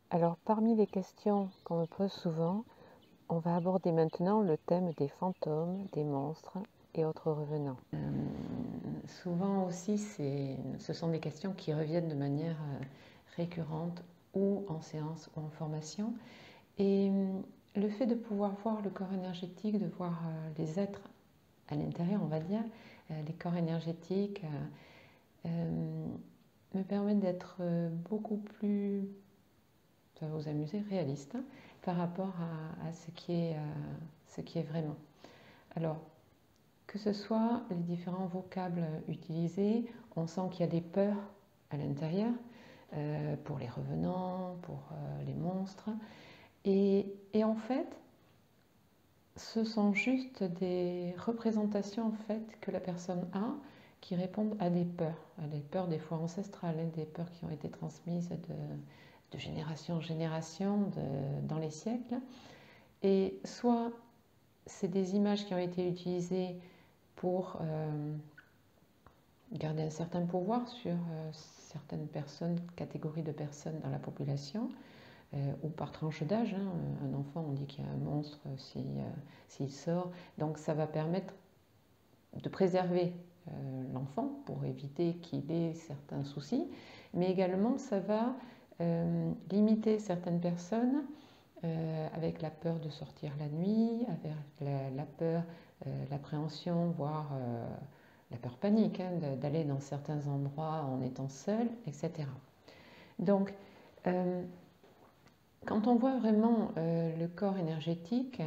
Alors, parmi les questions qu'on me pose souvent, on va aborder maintenant le thème des fantômes, des monstres et autres revenants. Souvent aussi, ce sont des questions qui reviennent de manière récurrente ou en séance ou en formation. Et le fait de pouvoir voir le corps énergétique, de voir les êtres à l'intérieur, on va dire, les corps énergétiques, me permet d'être beaucoup plus, ça va vous amuser, réaliste par rapport à ce qui est vraiment. Alors, que ce soit les différents vocables utilisés, on sent qu'il y a des peurs à l'intérieur pour les revenants, pour les monstres. Et en fait, ce sont juste des représentations en fait, que la personne a qui répondent à des peurs des fois ancestrales, des peurs qui ont été transmises de génération en génération dans les siècles. Et soit c'est des images qui ont été utilisées pour garder un certain pouvoir sur certaines personnes, catégories de personnes dans la population, ou par tranche d'âge. Un enfant, on dit qu'il y a un monstre s'il sort. Donc ça va permettre de préserver l'enfant pour éviter qu'il ait certains soucis, mais également ça va limiter certaines personnes avec la peur de sortir la nuit, avec la peur, l'appréhension, voire la peur panique, d'aller dans certains endroits en étant seul, etc. Donc, quand on voit vraiment le corps énergétique,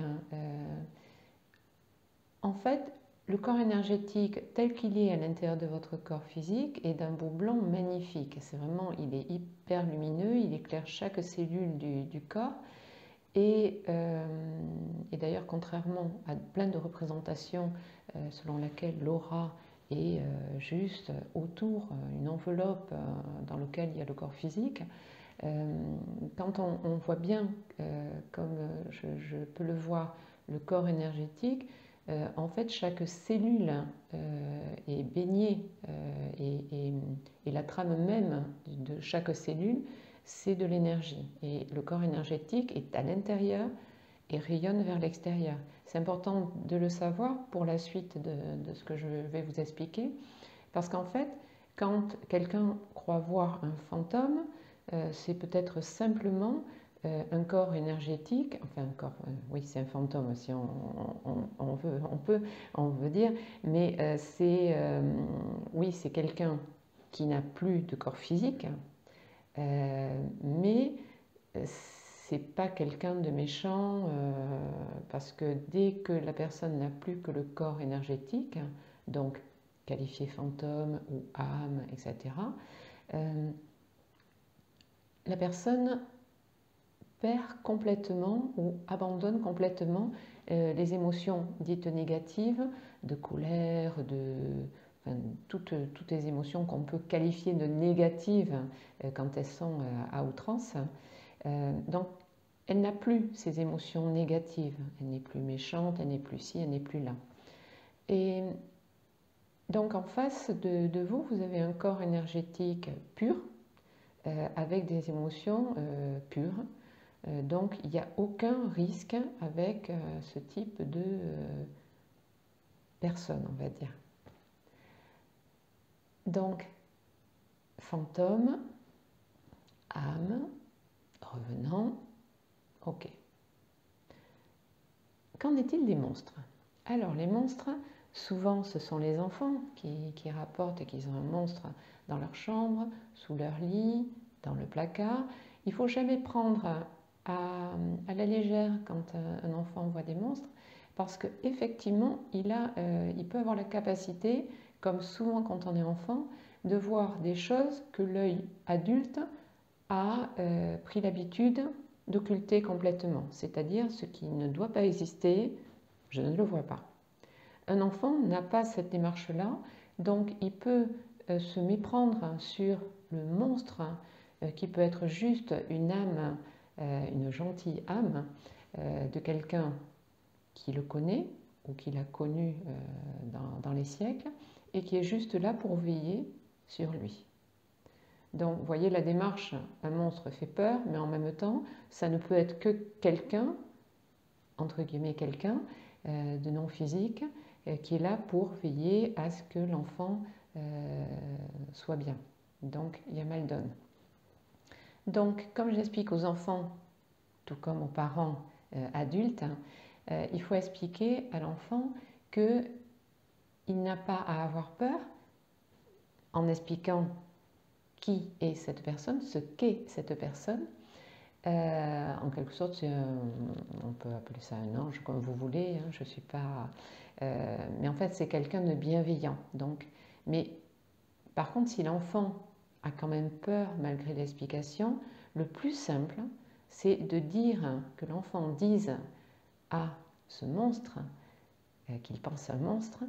en fait, le corps énergétique tel qu'il est à l'intérieur de votre corps physique est d'un beau blanc magnifique. C'est vraiment, il est hyper lumineux, il éclaire chaque cellule du corps. Et d'ailleurs, contrairement à plein de représentations selon laquelle l'aura est juste autour, une enveloppe dans laquelle il y a le corps physique, quand on voit bien, comme je peux le voir, le corps énergétique, en fait, chaque cellule est baignée et la trame même de chaque cellule, c'est de l'énergie. Et le corps énergétique est à l'intérieur et rayonne vers l'extérieur. C'est important de le savoir pour la suite de ce que je vais vous expliquer, parce qu'en fait, quand quelqu'un croit voir un fantôme, c'est peut-être simplement un corps énergétique, enfin un corps, oui c'est un fantôme si on veut dire, mais oui c'est quelqu'un qui n'a plus de corps physique, mais c'est pas quelqu'un de méchant parce que dès que la personne n'a plus que le corps énergétique, donc qualifié fantôme ou âme, etc., la personne perd complètement ou abandonne complètement les émotions dites négatives, de colère, enfin, toutes les émotions qu'on peut qualifier de négatives quand elles sont à outrance. Donc, elle n'a plus ces émotions négatives. Elle n'est plus méchante, elle n'est plus ci, elle n'est plus là. Et donc, en face de vous, vous avez un corps énergétique pur, avec des émotions pures. Donc, il n'y a aucun risque avec ce type de personne, on va dire. Donc, fantôme, âme, revenant, ok. Qu'en est-il des monstres? Alors, les monstres, souvent, ce sont les enfants qui rapportent qu'ils ont un monstre dans leur chambre, sous leur lit, dans le placard. Il ne faut jamais prendre à la légère quand un enfant voit des monstres, parce qu'effectivement, il peut avoir la capacité, comme souvent quand on est enfant, de voir des choses que l'œil adulte a pris l'habitude d'occulter complètement, c'est-à-dire ce qui ne doit pas exister, je ne le vois pas. Un enfant n'a pas cette démarche-là, donc il peut se méprendre sur le monstre qui peut être juste une âme, une gentille âme de quelqu'un qui le connaît ou qui l'a connu dans les siècles et qui est juste là pour veiller sur lui. Donc, vous voyez la démarche, un monstre fait peur, mais en même temps, ça ne peut être que quelqu'un, entre guillemets quelqu'un, de non physique, qui est là pour veiller à ce que l'enfant soit bien. Donc, il y a mal donne. Donc, comme j'explique aux enfants, tout comme aux parents adultes, il faut expliquer à l'enfant qu'il n'a pas à avoir peur en expliquant qui est cette personne, ce qu'est cette personne. En quelque sorte, on peut appeler ça un ange comme vous voulez, hein, je suis pas... mais en fait, c'est quelqu'un de bienveillant. Donc, mais par contre, si l'enfant a quand même peur malgré l'explication, le plus simple, c'est de dire, que l'enfant dise à ce monstre, qu'il pense à un monstre,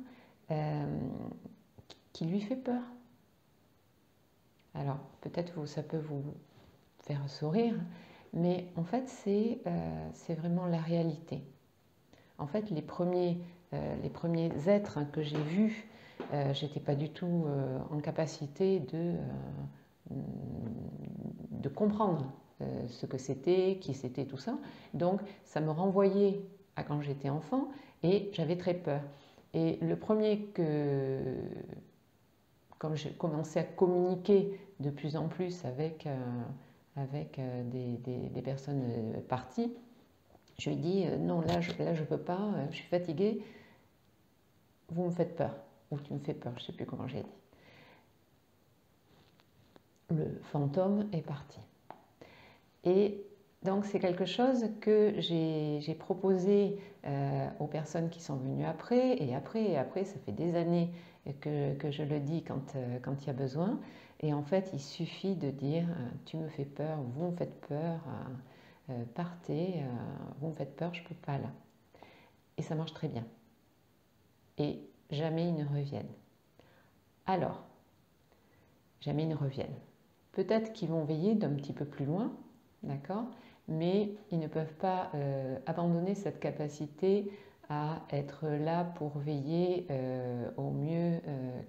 qui lui fait peur. Alors, peut-être ça peut vous faire sourire, mais en fait, c'est vraiment la réalité. En fait, les premiers êtres que j'ai vus, j'étais pas du tout en capacité de comprendre ce que c'était, qui c'était, tout ça. Donc, ça me renvoyait à quand j'étais enfant et j'avais très peur. Et le premier comme j'ai commencé à communiquer de plus en plus avec des personnes parties, je lui ai dit non, là je ne peux pas, je suis fatiguée, vous me faites peur, ou tu me fais peur, je ne sais plus comment j'ai dit. Le fantôme est parti. Et donc c'est quelque chose que j'ai proposé aux personnes qui sont venues après, et après, ça fait des années que je le dis quand il y a besoin. Et en fait, il suffit de dire tu me fais peur, vous me faites peur, partez, vous me faites peur, je ne peux pas là. Et ça marche très bien. Et jamais ils ne reviennent. Alors, jamais ils ne reviennent. Peut-être qu'ils vont veiller d'un petit peu plus loin, d'accord, mais ils ne peuvent pas abandonner cette capacité à être là pour veiller au mieux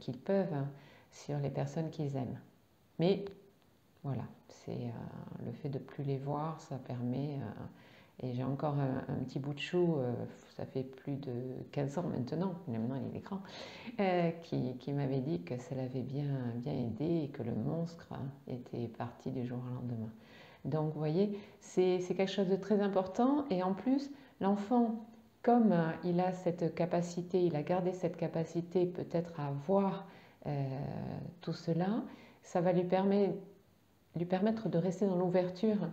qu'ils peuvent sur les personnes qu'ils aiment. Mais voilà, c'est le fait de ne plus les voir, ça permet... et j'ai encore un petit bout de chou, ça fait plus de 15 ans maintenant, mais maintenant il est grand, qui m'avait dit que ça l'avait bien aidé et que le monstre était parti du jour au lendemain. Donc vous voyez, c'est quelque chose de très important et en plus, l'enfant, comme il a cette capacité, il a gardé cette capacité peut-être à voir tout cela, ça va lui permettre de rester dans l'ouverture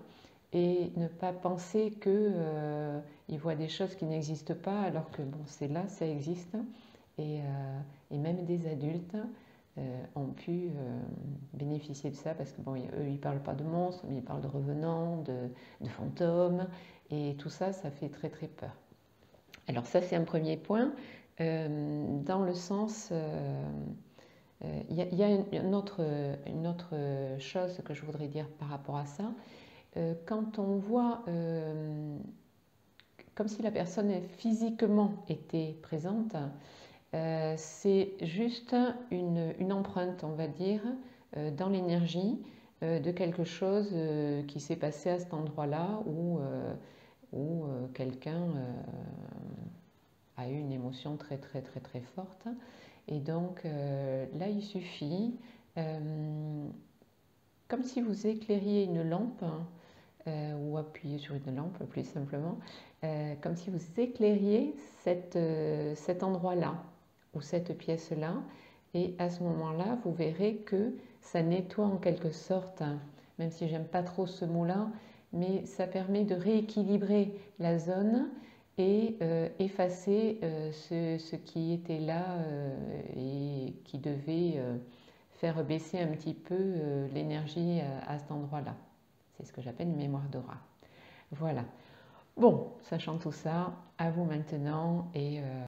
et ne pas penser qu'il voit des choses qui n'existent pas alors que bon, c'est là, ça existe. Et même des adultes ont pu bénéficier de ça parce que bon, eux, ils ne parlent pas de monstres, mais ils parlent de revenants, de fantômes, et tout ça, ça fait très très peur. Alors ça, c'est un premier point. Dans le sens... il y a une autre chose que je voudrais dire par rapport à ça. Quand on voit comme si la personne physiquement était présente, c'est juste une empreinte, on va dire, dans l'énergie de quelque chose qui s'est passé à cet endroit-là où quelqu'un a eu une émotion très très très très forte. Et donc là, il suffit, comme si vous éclairiez une lampe, ou appuyez sur une lampe plus simplement, comme si vous éclairiez cet endroit-là ou cette pièce-là, et à ce moment-là, vous verrez que ça nettoie en quelque sorte, même si j'aime pas trop ce mot-là, mais ça permet de rééquilibrer la zone et effacer ce qui était là et qui devait faire baisser un petit peu l'énergie à cet endroit-là. C'est ce que j'appelle une mémoire d'aura. Voilà. Bon, sachant tout ça, à vous maintenant et